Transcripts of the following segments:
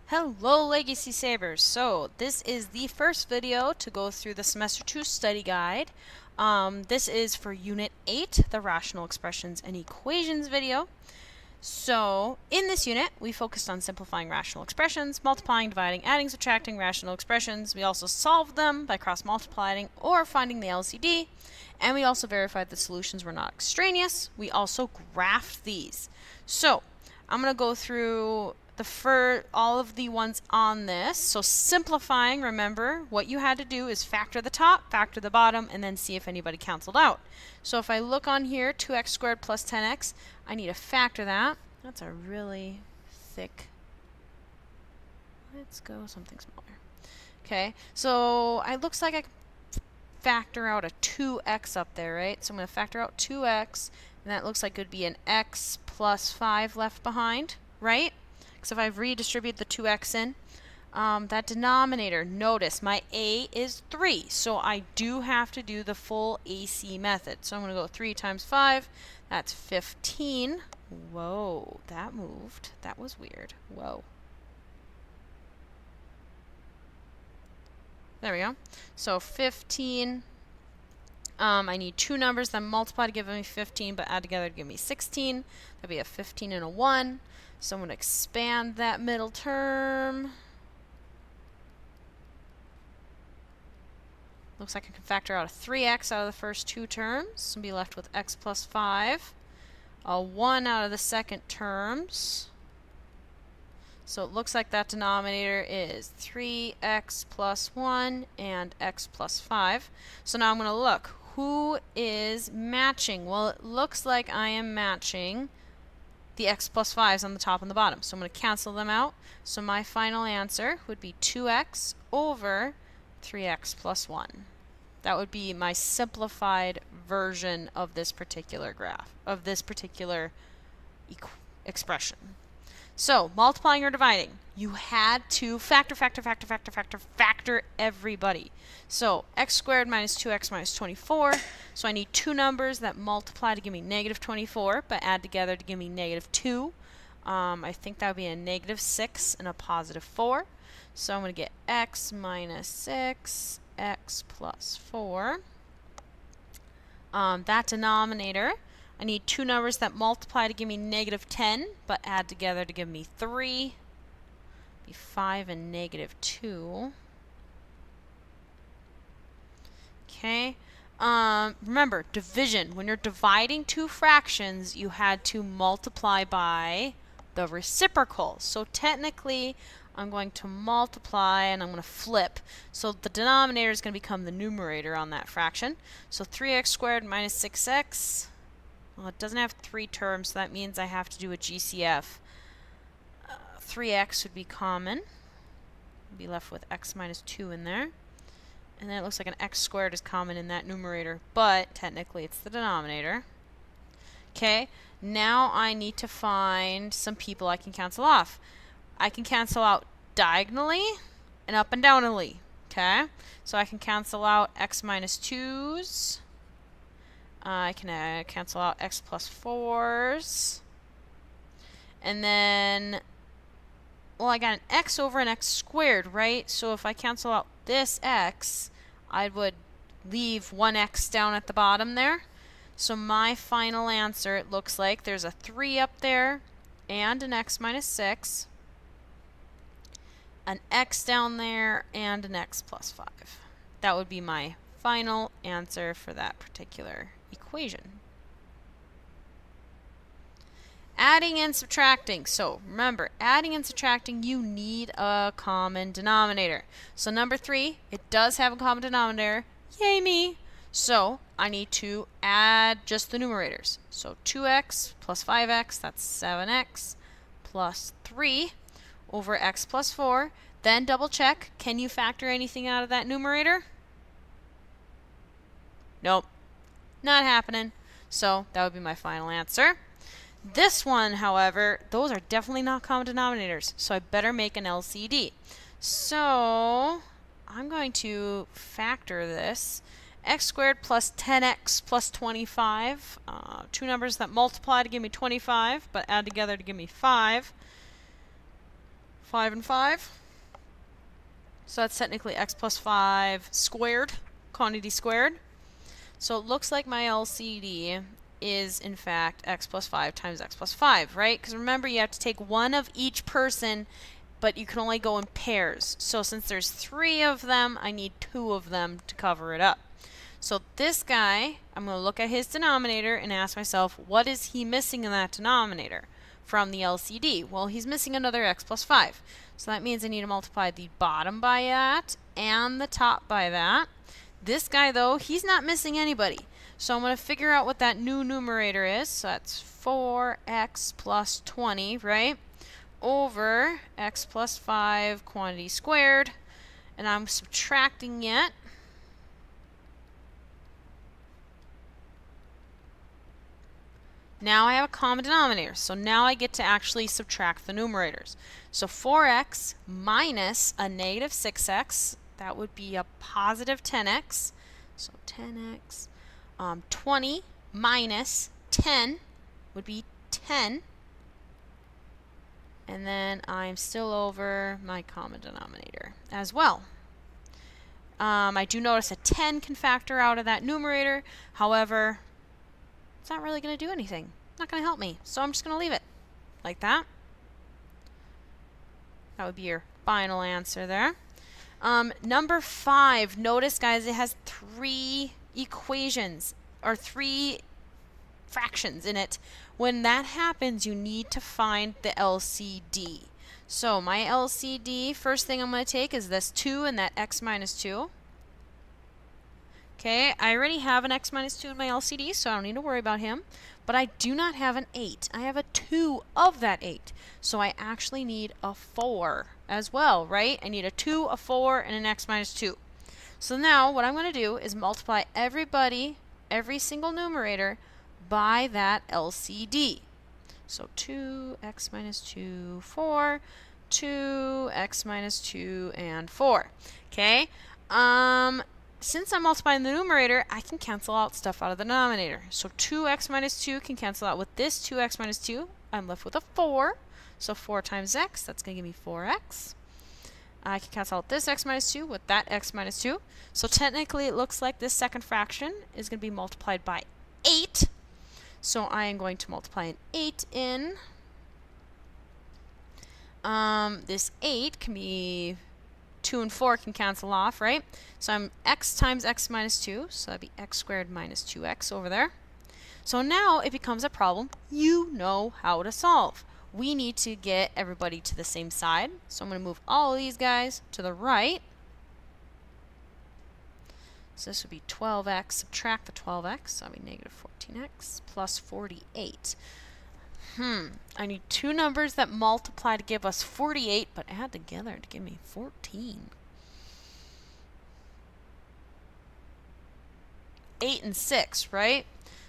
Hello Legacy Sabers! So this is the first video to go through the Semester 2 study guide. This is for Unit 8, the Rational Expressions and Equations video. So in this unit we focused on simplifying rational expressions, multiplying, dividing, adding, subtracting rational expressions. We also solved them by cross-multiplying or finding the LCD. And we also verified the solutions were not extraneous. We also graphed these. So I'm going to go through all of the ones on this. So simplifying, remember, what you had to do is factor the top, factor the bottom, and then see if anybody canceled out. So if I look on here, 2x squared plus 10x, I need to factor that. That's a really thick. Let's go something smaller. Okay, so it looks like I can factor out a 2x up there, right? So I'm going to factor out 2x, and that looks like it would be an x plus 5 left behind, right? Because if I redistribute the 2x in, that denominator, notice my a is 3, so I do have to do the full AC method. So I'm going to go 3 times 5, that's 15. Whoa, that moved. That was weird. Whoa. There we go. So 15. I need two numbers that multiply to give me 15, but add together to give me 16. That'd be a 15 and a 1. So I'm going to expand that middle term. Looks like I can factor out a 3x out of the first two terms. I'll be left with x plus 5. A 1 out of the second terms. So it looks like that denominator is 3x plus 1 and x plus 5. So now I'm going to look. Who is matching? Well, it looks like I am matching the x plus 5's on the top and the bottom. So I'm going to cancel them out. So my final answer would be 2x over 3x plus 1. That would be my simplified version of this particular graph, of this particular expression. So, multiplying or dividing, you had to factor everybody. So, x squared minus 2x minus 24. So, I need two numbers that multiply to give me negative 24, but add together to give me negative 2. I think that would be a negative 6 and a positive 4. So, I'm going to get x minus 6, x plus 4. That denominator, I need two numbers that multiply to give me negative 10, but add together to give me 3. Be 5 and negative 2. Okay. Remember, division. When you're dividing two fractions, you had to multiply by the reciprocal. So technically, I'm going to multiply and I'm going to flip. So the denominator is going to become the numerator on that fraction. So 3x squared minus 6x. Well, it doesn't have 3 terms, so that means I have to do a GCF. 3x would be common. Be left with x minus 2 in there. And then it looks like an x squared is common in that numerator, but technically it's the denominator. Okay, now I need to find some people I can cancel off. I can cancel out diagonally and up and downally. Okay, so I can cancel out x minus 2's. I can cancel out x plus 4's. And then, well, I got an x over an x squared, right? So if I cancel out this x, I would leave one x down at the bottom there. So my final answer, it looks like there's a 3 up there and an x minus 6, an x down there, and an x plus 5. That would be my final answer for that particular equation. Adding and subtracting. So remember, adding and subtracting, you need a common denominator. So number 3, it does have a common denominator. Yay me! So I need to add just the numerators. So 2x plus 5x, that's 7x, plus 3 over x plus 4. Then double check, can you factor anything out of that numerator? Nope. Not happening. So that would be my final answer. This one, however, those are definitely not common denominators, so I better make an LCD. So I'm going to factor this. X squared plus 10x plus 25. Two numbers that multiply to give me 25, but add together to give me 5. 5 and 5. So that's technically x plus 5 squared, quantity squared. So it looks like my LCD is, in fact, x plus 5 times x plus 5, right? Because remember, you have to take one of each person, but you can only go in pairs. So since there's 3 of them, I need 2 of them to cover it up. So this guy, I'm going to look at his denominator and ask myself, what is he missing in that denominator from the LCD? Well, he's missing another x plus 5. So that means I need to multiply the bottom by that and the top by that. This guy, though, he's not missing anybody. So I'm going to figure out what that new numerator is. So that's 4x plus 20, right? Over x plus 5 quantity squared. And I'm subtracting it. Now I have a common denominator, so now I get to actually subtract the numerators. So 4x minus a negative 6x, that would be a positive 10x. So 10x. 20 minus 10 would be 10. And then I'm still over my common denominator as well. I do notice a 10 can factor out of that numerator. However, it's not really going to do anything. Not going to help me. So I'm just going to leave it like that. That would be your final answer there. Number 5. Notice, guys, it has 3 equations or 3 fractions in it. When that happens, you need to find the LCD. So my LCD, first thing I'm going to take is this 2 and that x minus 2. Okay, I already have an x minus 2 in my LCD, so I don't need to worry about him. But I do not have an 8. I have a 2 of that 8. So I actually need a 4 as well, right? I need a 2, a 4, and an x minus 2. So now what I'm going to do is multiply everybody, every single numerator, by that LCD. So 2x minus 2, 4, 2x minus 2, and 4. Okay? Since I'm multiplying the numerator, I can cancel out stuff out of the denominator. So 2x minus 2 can cancel out with this 2x minus 2. I'm left with a 4. So 4 times x, that's going to give me 4x. I can cancel out this x minus 2 with that x minus 2. So technically, it looks like this second fraction is going to be multiplied by 8. So I am going to multiply an 8 in. This 8 can be 2 and 4 can cancel off, right? So I'm x times x minus 2, so that'd be x squared minus 2x over there. So now it becomes a problem you know how to solve. We need to get everybody to the same side. So I'm going to move all of these guys to the right. So this would be 12x, subtract the 12x, so that'd be negative 14x plus 48. I need 2 numbers that multiply to give us 48, but add together to give me 14. 8 and 6, right?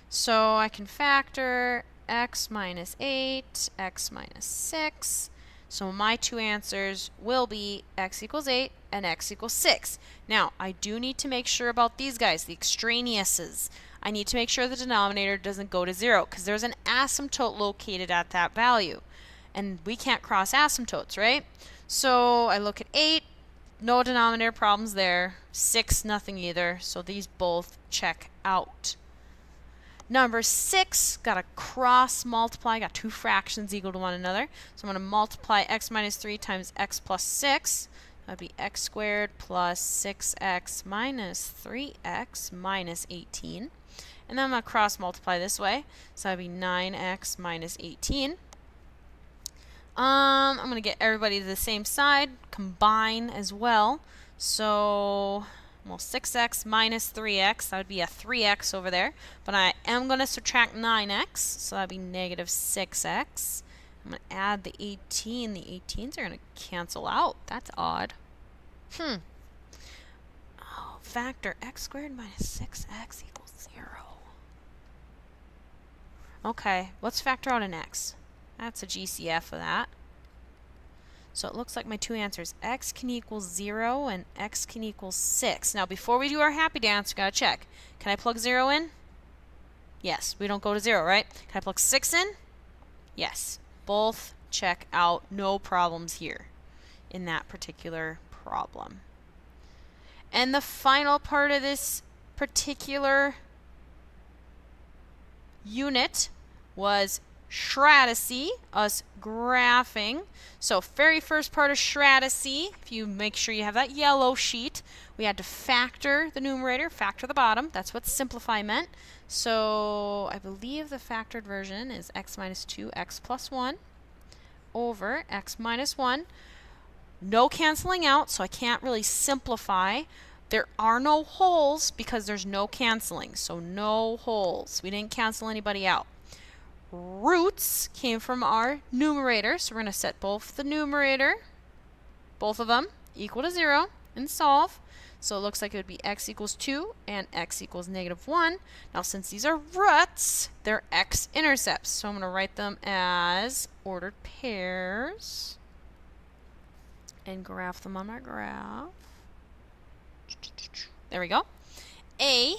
So I can factor x minus 8, x minus 6. So my 2 answers will be x equals 8 and x equals 6. Now, I do need to make sure about these guys, the extraneouses. I need to make sure the denominator doesn't go to 0 because there's an asymptote located at that value. And we can't cross asymptotes, right? So I look at 8, no denominator problems there. 6, nothing either. So these both check out. Number 6, got to cross multiply, got 2 fractions equal to one another. So I'm going to multiply x minus 3 times x plus 6. That would be x squared plus 6x minus 3x minus 18. And then I'm going to cross multiply this way. So that would be 9x minus 18. I'm going to get everybody to the same side, combine as well. So, well, 6x minus 3x, that would be a 3x over there. But I am going to subtract 9x, so that would be negative 6x. I'm going to add the 18. The 18s are going to cancel out. That's odd. Oh, factor x squared minus 6x equals 0. Okay, let's factor out an x. That's a GCF of that. So it looks like my 2 answers, x can equal 0 and x can equal 6. Now before we do our happy dance, we gotta check. Can I plug 0 in? Yes, we don't go to 0, right? Can I plug 6 in? Yes. Both check out, no problems here. in that particular problem. And the final part of this particular unit was strategy, us graphing. So very first part of strategy, if you make sure you have that yellow sheet, we had to factor the numerator, factor the bottom. That's what simplify meant. So I believe the factored version is x minus 2, x plus 1 over x minus 1. No canceling out, so I can't really simplify. There are no wholes because there's no canceling, so no wholes. We didn't cancel anybody out. Roots came from our numerator, so we're going to set both the numerator, both of them, equal to 0 and solve. So it looks like it would be x equals 2 and x equals negative 1. Now since these are roots, they're x-intercepts, so I'm going to write them as ordered pairs and graph them on my graph. There we go. A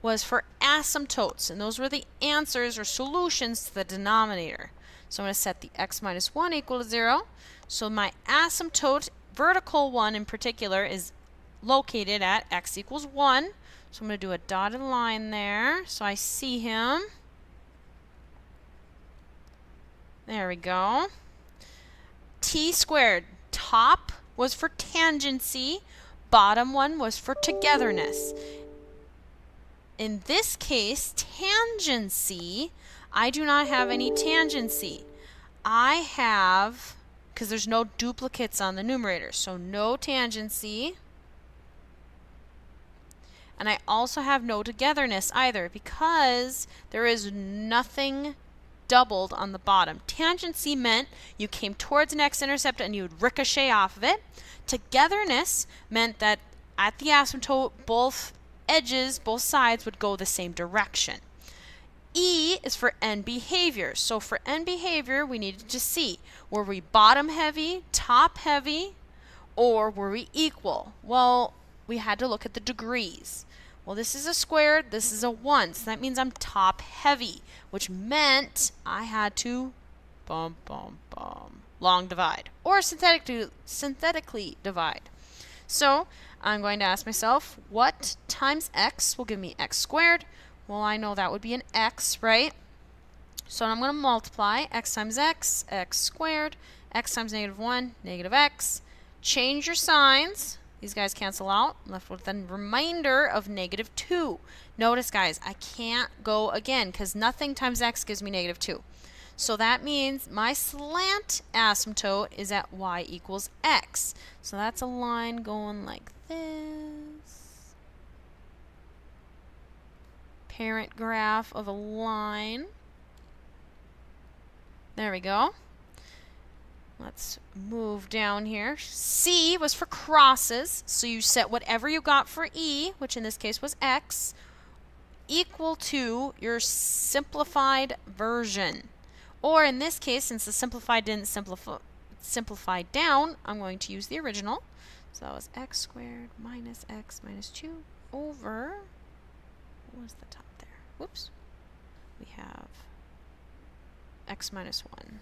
was for asymptotes, and those were the answers or solutions to the denominator. So I'm going to set the x minus 1 equal to 0. So my asymptote, vertical one in particular, is located at x equals 1. So I'm going to do a dotted line there so I see him. There we go. T squared, top was for tangency, bottom one was for togetherness. In this case, tangency, I do not have any tangency. I have, because there's no duplicates on the numerator, so no tangency. And I also have no togetherness either because there is nothing doubled on the bottom. Tangency meant you came towards an x-intercept and you would ricochet off of it. Togetherness meant that at the asymptote, both edges, both sides would go the same direction. E is for end behavior. So for end behavior, we needed to see, were we bottom heavy, top heavy, or were we equal? Well, we had to look at the degrees. Well, this is a squared, this is a 1, so that means I'm top heavy, which meant I had to long divide, or synthetically divide. So I'm going to ask myself, what times x will give me x squared? Well, I know that would be an x, right? So I'm going to multiply x times x, x squared, x times negative 1, negative x. Change your signs. These guys cancel out. Left with a remainder of negative 2. Notice, guys, I can't go again because nothing times x gives me negative 2. So that means my slant asymptote is at y equals x. So that's a line going like this. Parent graph of a line. There we go. Let's move down here. C was for crosses, so you set whatever you got for E, which in this case was x, equal to your simplified version. Or in this case, since the simplified didn't simplify down, I'm going to use the original. So that was x squared minus x minus 2 over, what was the top there? Whoops. We have x minus 1.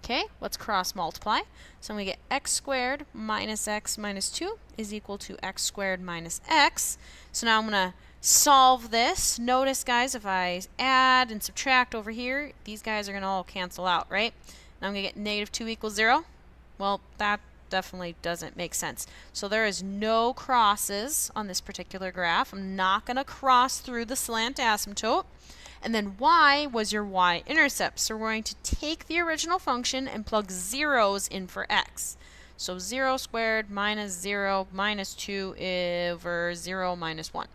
Okay, let's cross multiply. So we get x squared minus x minus 2 is equal to x squared minus x. So now I'm going to solve this. Notice, guys, if I add and subtract over here, these guys are going to all cancel out, right? Now I'm going to get negative 2 equals 0. Well, that definitely doesn't make sense. So there is no crosses on this particular graph. I'm not going to cross through the slant asymptote. And then y was your y-intercept. So we're going to take the original function and plug zeros in for x. So 0 squared minus 0 minus 2 over 0 minus 1.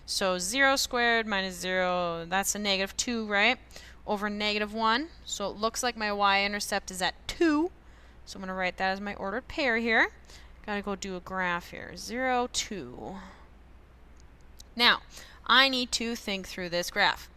So 0 squared minus 0, that's a negative 2, right? Over negative 1. So it looks like my y-intercept is at 2. So I'm going to write that as my ordered pair here. Got to go do a graph here. 0, 2. Now, I need to think through this graph.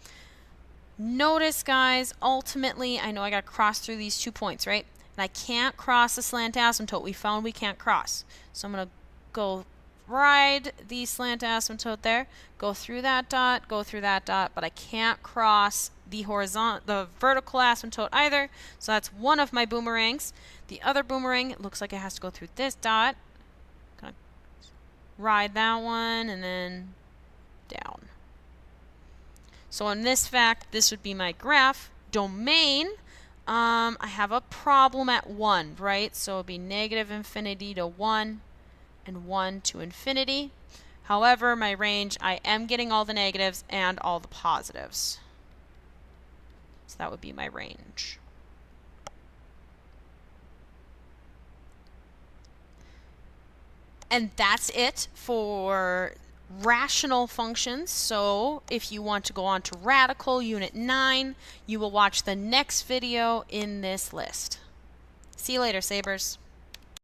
Notice, guys, ultimately, I know I got to cross through these 2 points, right? And I can't cross the slant asymptote. We found we can't cross. So I'm going to go ride the slant asymptote there, go through that dot, but I can't cross the vertical asymptote either. So that's one of my boomerangs. The other boomerang, it looks like it has to go through this dot. Kind of ride that one and then down. So in this fact, this would be my graph. Domain, I have a problem at 1, right? So it would be negative infinity to 1 and 1 to infinity. However, my range, I am getting all the negatives and all the positives. So that would be my range. And that's it for rational functions. So if you want to go on to radical unit 9, you will watch the next video in this list. See you later, Sabers.